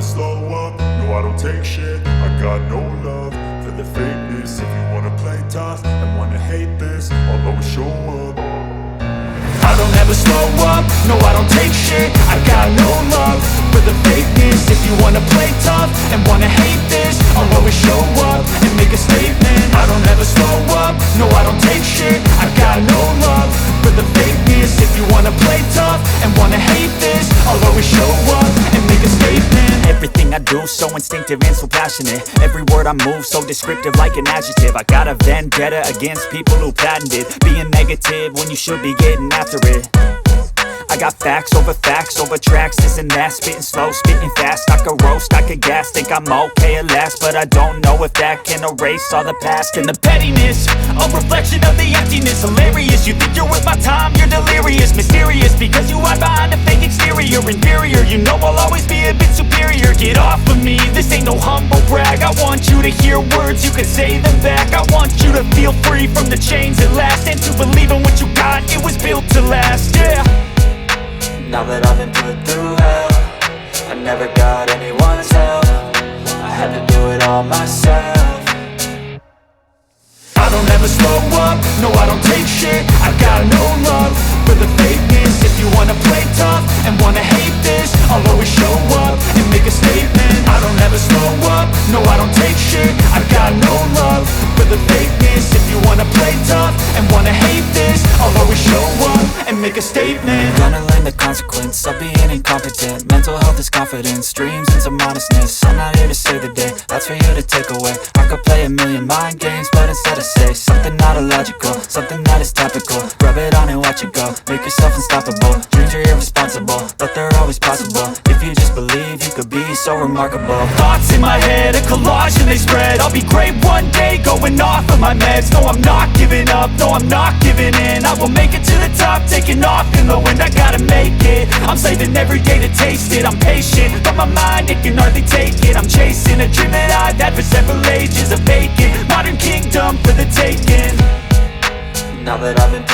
slow up, no I don't take shit. I got no love for the fakeness. If you wanna play tough and wanna hate this, I'll always show up. I don't ever slow up, no I don't take shit. I got no love for the fakeness. If you wanna play tough and wanna hate this, I'll always show up and make a statement. I don't ever slow up, no I don't take shit. I got no love for the fakeness. If you wanna play tough and wanna hate this, I'll always show up and make a statement. Everything I do so instinctive and so passionate. Every word I move so descriptive like an adjective. I got a vendetta against people who patented being negative when you should be getting after it. I got facts over tracks, this and that. Spitting slow, spitting fast, I could roast, I could gas. Think I'm okay at last, but I don't know if that can erase all the past. And the pettiness, a reflection of the emptiness. Hilarious, you think you're worth my time, you're delirious. Mysterious, because you hide behind a fake exterior. Inferior, you know I'll always be a bit superior. Get off of me, this ain't no humble brag. I want you to hear words, you can say them back. I want you to feel free from the chains at last, and to believe in what you got, it was built to last, yeah. Now that I've been put through hell, I never got anyone's help. I had to do it all myself. I don't ever slow up, no I don't take shit. I got no love for the fakeness. If you wanna play tough and wanna hate this, I'll always show up and make a statement. I don't ever slow up, no I don't take shit. I got no love for the fakeness. If you wanna play tough and wanna hate this, I'll always show up and make a statement. Gonna learn the consequence of being incompetent. Mental health is confidence, dreams and some honestness. I'm not here to save the day, that's for you to take away. I could play a million mind games, but instead I say something not illogical, something that is topical. Rub it on and watch it go, make yourself unstoppable. Dreams are irresponsible, but they're always possible. If you just believe, you could be so remarkable. Thoughts in my head, a collage and they spread. I'll be great one day, going off of my meds. No, I'm not giving up, no, I'm not giving in. I will make it to the top, taking off in the wind. I gotta make it, I'm saving every day to taste it. I'm patient, but my mind, it can hardly take it. I'm chasing a dream that I've had for several ages. A vacant modern kingdom for the taking. Now that I've been put